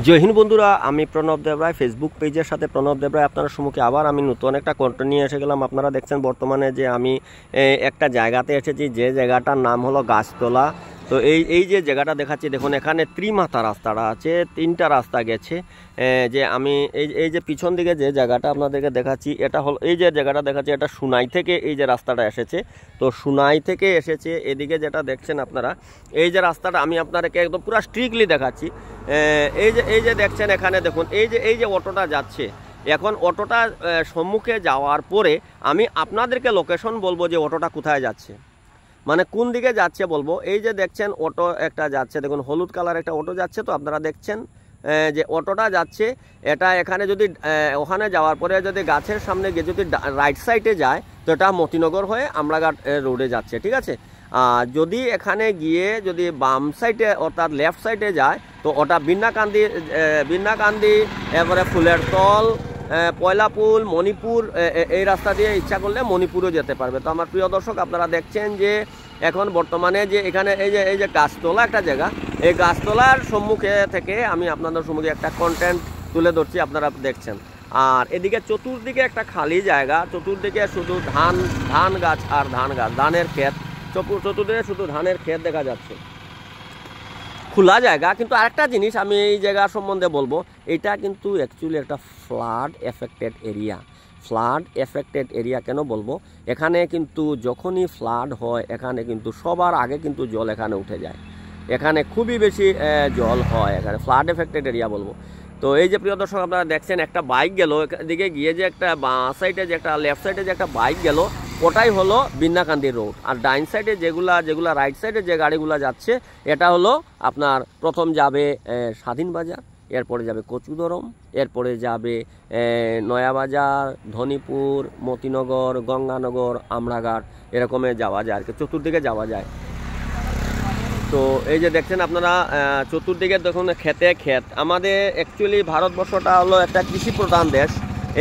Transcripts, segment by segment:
জয় হিন্দ বন্ধুরা, আমি প্রণব দেবরায় ফেসবুক পেজের সাথে প্রণব দেবরায় আপনার সম্মুখে আবার আমি নতুন একটা কন্টেন্ট নিয়ে এসে গেলাম। আপনারা দেখছেন বর্তমানে যে আমি একটা জায়গাতে এসেছি, যে জায়গাটার নাম হলো গাছতলা। তো এই যে জায়গাটা দেখাচ্ছি দেখুন, এখানে ত্রিমাথা রাস্তাটা আছে, তিনটা রাস্তা গেছে। যে আমি এই যে পিছন দিকে যে জায়গাটা আপনাদেরকে দেখাচ্ছি, এটা হলো এই যে জায়গাটা দেখাচ্ছি, এটা সুনাই থেকে এই যে রাস্তাটা এসেছে। তো সুনাই থেকে এসেছে এদিকে যেটা দেখছেন আপনারা, এই যে রাস্তাটা আমি আপনাদেরকে একদম পুরো স্ট্রিক্টলি দেখাচ্ছি। এই যে দেখছেন এখানে দেখুন, এই যে অটোটা যাচ্ছে, এখন অটোটা সম্মুখে যাওয়ার পরে আমি আপনাদেরকে লোকেশন বলবো যে অটোটা কোথায় যাচ্ছে, মানে কোন দিকে যাচ্ছে বলবো। এই যে দেখছেন অটো একটা যাচ্ছে, দেখুন হলুদ কালার একটা অটো যাচ্ছে। তো আপনারা দেখছেন যে অটোটা যাচ্ছে, এটা এখানে যদি ওখানে যাওয়ার পরে যদি গাছের সামনে গিয়ে যদি রাইট সাইডে যায়, তো এটা মতিনগর হয়ে আমরাঘাট রোডে যাচ্ছে, ঠিক আছে। আর যদি এখানে গিয়ে যদি বাম সাইডে অর্থাৎ লেফট সাইডে যায়, তো ওটা বিন্নাকান্দি এরপরে ফুলের তল, পয়লাপুল, মণিপুর, এই রাস্তা দিয়ে ইচ্ছা করলে মণিপুরও যেতে পারবে। তো আমার প্রিয় দর্শক, আপনারা দেখছেন যে এখন বর্তমানে যে এখানে এই যে গাছতলা একটা জায়গা, এই গাছতলার সম্মুখে থেকে আমি আপনাদের সম্মুখে একটা কন্টেন্ট তুলে ধরছি, আপনারা দেখছেন। আর এদিকে চতুর্দিকে একটা খালি জায়গা, চতুর্দিকে শুধু ধান গাছ আর ধানের ক্ষেত, চতুর্দিকে শুধু ধানের ক্ষেত দেখা যাচ্ছে, খোলা জায়গা। কিন্তু আরেকটা জিনিস আমি এই জায়গা সম্বন্ধে বলবো, এটা কিন্তু অ্যাকচুয়ালি একটা ফ্লাড এফেক্টেড এরিয়া। কেন বলবো, এখানে কিন্তু যখনই ফ্লাড হয়, এখানে কিন্তু সবার আগে কিন্তু জল এখানে উঠে যায়, এখানে খুবই বেশি জল হয়, এখানে ফ্লাড এফেক্টেড এরিয়া বলবো। তো এই যে প্রিয় দর্শক, আপনারা দেখছেন একটা বাইক গেল এদিকে গিয়ে, যে একটা বাঁ সাইডে যে একটা লেফট সাইডে যে একটা বাইক গেল, ওটাই হলো বিন্নাকান্দি রোড। আর ডাইন সাইডে যেগুলা রাইট সাইডে যে গাড়িগুলো যাচ্ছে, এটা হলো আপনার প্রথম যাবে স্বাধীন বাজার, এরপরে যাবে কচুদরম, এরপরে যাবে নয়াবাজার, ধনীপুর, মতিনগর, গঙ্গানগর, আমরাঘাট, এরকমে যাওয়া যায় আর কি, চতুর্দিকে যাওয়া যায়। তো এই যে দেখছেন আপনারা চতুর্দিকে দেখুন ক্ষেত। আমাদের অ্যাকচুয়ালি ভারতবর্ষটা হলো একটা কৃষি প্রধান দেশ।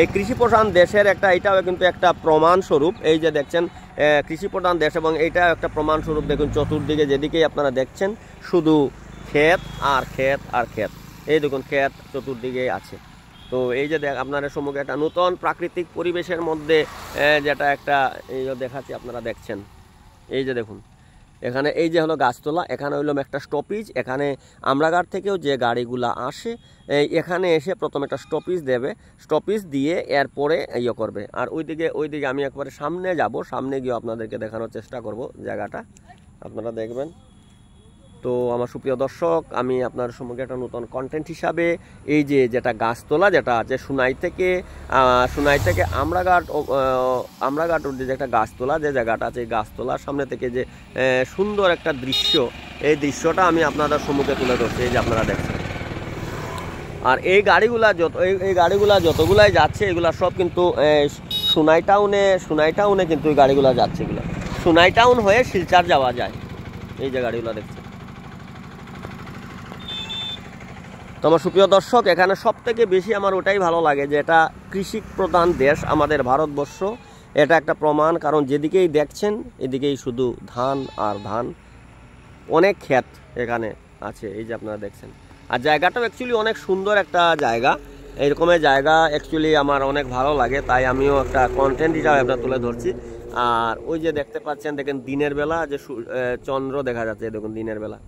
এই কৃষি প্রধান দেশের এটাও কিন্তু একটা প্রমাণস্বরূপ। এই যে দেখছেন কৃষি প্রধান দেশ, এবং এইটাও একটা প্রমাণস্বরূপ। দেখুন চতুর্দিকে যেদিকেই আপনারা দেখছেন শুধু ক্ষেত আর ক্ষেত। এই দেখুন ক্ষেত চতুর্দিকে আছে। তো এই যে আপনাদের সম্মুখে একটা নতুন প্রাকৃতিক পরিবেশের মধ্যে যেটা একটা এই দেখাচ্ছি, আপনারা দেখছেন। এই যে দেখুন এখানে এই যে হলো গাছতলা, এখানে হইলো একটা স্টপেজ। এখানে আমরাঘাট থেকেও যে গাড়িগুলো আসে, এখানে এসে প্রথম একটা স্টপেজ দেবে, স্টপেজ দিয়ে এরপরে ইয়ে করবে। আর ওইদিকে আমি একবারে সামনে গিয়ে আপনাদেরকে দেখানোর চেষ্টা করব জায়গাটা, আপনারা দেখবেন। তো আমার সুপ্রিয় দর্শক, আমি আপনার সম্মুখে একটা নতুন কন্টেন্ট হিসাবে এই যে যেটা গাছতলা যেটা আছে সুনাই থেকে আমরাঘাট যে একটা গাছতলা যে জায়গাটা আছে, এই গাছতলার সামনে থেকে যে সুন্দর একটা দৃশ্য, এই দৃশ্যটা আমি আপনাদের সম্মুখে তুলে ধরছি। এই যে আপনারা দেখছেন। আর এই গাড়িগুলা যতগুলাই যাচ্ছে, এগুলা সব কিন্তু সুনাই টাউনে কিন্তু এই গাড়িগুলা যাচ্ছে। এগুলো সুনাই টাউন হয়ে শিলচর যাওয়া যায়, এই যে গাড়িগুলো দেখছেন। তো আমার সুপ্রিয় দর্শক, এখানে সব থেকে বেশি আমার ওটাই ভালো লাগে যে এটা কৃষি প্রধান দেশ আমাদের ভারতবর্ষ। এটা একটা প্রমাণ, কারণ যেদিকেই দেখছেন এদিকেই শুধু ধান আর ধান, অনেক ক্ষেত এখানে আছে, এই যে আপনারা দেখছেন। আর জায়গাটাও অ্যাকচুয়ালি অনেক সুন্দর একটা জায়গা। এইরকমের জায়গা অ্যাকচুয়ালি আমার অনেক ভালো লাগে, তাই আমিও একটা কন্টেন্ট হিসাবে আপনার তুলে ধরছি। আর ওই যে দেখতে পাচ্ছেন, দেখেন দিনের বেলা যে চন্দ্র দেখা যাচ্ছে, দেখুন দিনের বেলা।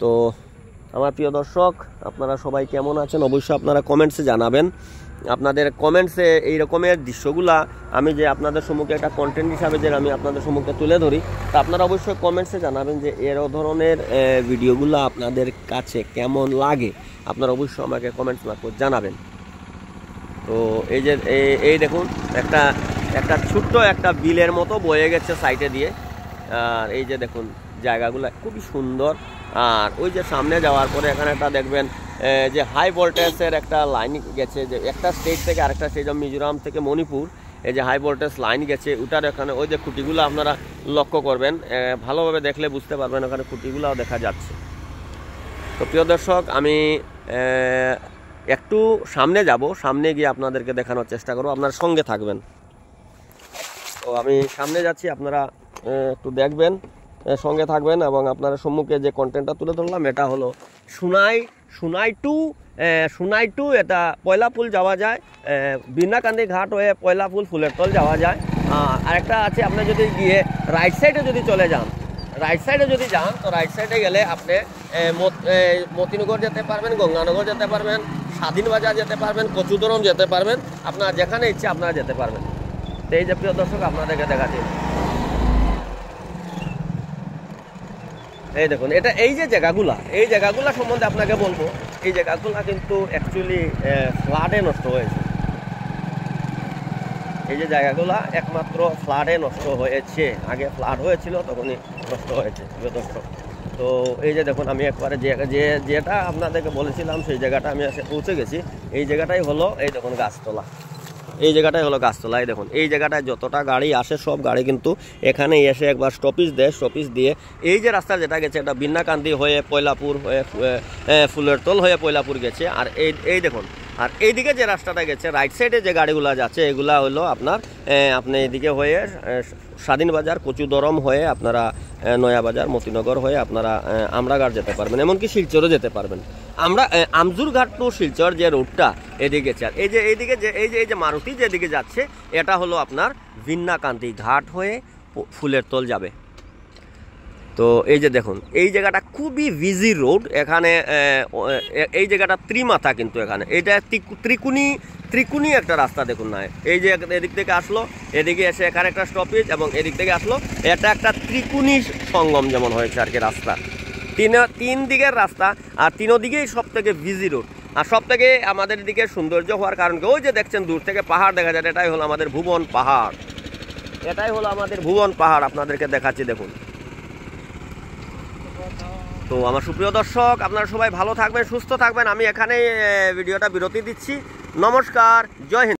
তো আমার প্রিয় দর্শক, আপনারা সবাই কেমন আছেন অবশ্যই আপনারা কমেন্টসে জানাবেন। আপনাদের কমেন্টসে এই রকমের দৃশ্যগুলা আমি যে আপনাদের সম্মুখে একটা কন্টেন্ট হিসাবে যে আমি আপনাদের সম্মুখে তুলে ধরি, তা আপনারা অবশ্যই কমেন্টসে জানাবেন যে এর ধরনের ভিডিওগুলো আপনাদের কাছে কেমন লাগে। আপনারা অবশ্যই আমাকে কমেন্টস মারফত জানাবেন। তো এই যে এই দেখুন একটা ছোট্ট একটা বিলের মতো বয়ে গেছে সাইডে দিয়ে। আর এই যে দেখুন জায়গাগুলো খুবই সুন্দর। আর ওই যে সামনে যাওয়ার পরে এখানে একটা দেখবেন যে হাই ভোল্টেজের একটা লাইন গেছে, যে একটা স্টেট থেকে আরেকটা স্টেট, মিজোরাম থেকে মণিপুর, এই যে হাই ভোল্টেজ লাইন গেছে, ওটার এখানে ওই যে খুঁটিগুলো আপনারা লক্ষ্য করবেন, ভালোভাবে দেখলে বুঝতে পারবেন ওখানে খুঁটিগুলোও দেখা যাচ্ছে। তো প্রিয় দর্শক, আমি একটু সামনে গিয়ে আপনাদেরকে দেখানোর চেষ্টা করব, আপনার সঙ্গে থাকবেন। তো আমি সামনে যাচ্ছি, আপনারা একটু দেখবেন, সঙ্গে থাকবেন। এবং আপনার সম্মুখে যে কন্টেন্টটা তুলে ধরলাম, এটা হলো সোনাই টু এটা পয়লাপুল যাওয়া যায়, বিনাকান্দি ঘাট হয়ে পয়লাপুল ফুলের তল যাওয়া যায়। আরেকটা আছে, আপনি যদি গিয়ে রাইট সাইডে যদি চলে যান, তো রাইট সাইডে গেলে আপনি মতিনগর যেতে পারবেন, গঙ্গানগর যেতে পারবেন, স্বাধীন বাজার যেতে পারবেন, কচুদরম যেতে পারবেন, আপনার যেখানে ইচ্ছে আপনারা যেতে পারবেন। তো এই যে প্রিয় দর্শক আপনাদেরকে দেখাচ্ছি, এই দেখুন এটা এই জায়গাগুলা সম্বন্ধে আপনাকে বলবো। এই জায়গাগুলা কিন্তু অ্যাকচুয়ালি ফ্লাডে নষ্ট হয়েছে। এই যে জায়গাগুলা একমাত্র ফ্লাডে নষ্ট হয়েছে, আগে ফ্লাড হয়েছিল তখনই নষ্ট হয়েছে প্রিয় দর্শক। তো এই যে দেখুন আমি একবারে যেটা আপনাদেরকে বলেছিলাম সেই জায়গাটা আমি এসে পৌঁছে গেছি। এই জায়গাটাই হলো, এই দেখুন গাছতলা, এই জায়গাটাই হলো গাছতলা। এই দেখুন এই জায়গাটায় যতটা গাড়ি আসে সব গাড়ি কিন্তু এখানে এসে একবার স্টপিজ দেয়। স্টপিজ দিয়ে এই যে রাস্তা যেটা গেছে এটা বিন্নাকান্দি হয়ে পয়লাপুর হয়ে ফুলের তল হয়ে পয়লাপুর গেছে। আর এই দেখুন, আর এইদিকে যে রাস্তাটা গেছে রাইট সাইডে যে গাড়িগুলো যাচ্ছে এগুলা হলো আপনার আপনি এইদিকে হয়ে স্বাধীন বাজার, কচুদরম হয়ে আপনারা নয়াবাজার, মতিনগর হয়ে আপনারা আমরাঘাট যেতে পারবেন, এমনকি শিলচরও যেতে পারবেন। আমরা আমজুরঘাট টু শিলচর যে রোডটা এদিকে গেছে, আর এই যে মারুতি যেদিকে যাচ্ছে এটা হলো আপনার বিন্নাকান্দি ঘাট হয়ে ফুলের তল যাবে। তো এই যে দেখুন এই জায়গাটা খুবই বিজি রোড। এখানে এই জায়গাটা ত্রিমাথা, কিন্তু এখানে এটা ত্রিকুণী একটা রাস্তা দেখুন না। এই যে এদিক থেকে আসলো, এদিকে এসে এখানে একটা স্টপেজ, এবং এদিক থেকে আসলো, এটা একটা ত্রিকুণী সঙ্গম যেমন হয়েছে আর কি রাস্তা। তিন দিকের রাস্তা, আর তিনোদিকেই সব থেকে বিজি রোড। আর সব থেকে আমাদের দিকে সৌন্দর্য হওয়ার কারণ কি, ওই যে দেখছেন দূর থেকে পাহাড় দেখা যায়, এটাই হলো আমাদের ভুবন পাহাড়, আপনাদেরকে দেখাচ্ছি দেখুন। তো আমার সুপ্রিয় দর্শক আপনারা সবাই ভালো থাকবেন, সুস্থ থাকবেন। আমি এখানেই ভিডিওটা বিরতি দিচ্ছি। নমস্কার, জয় হিন্দ।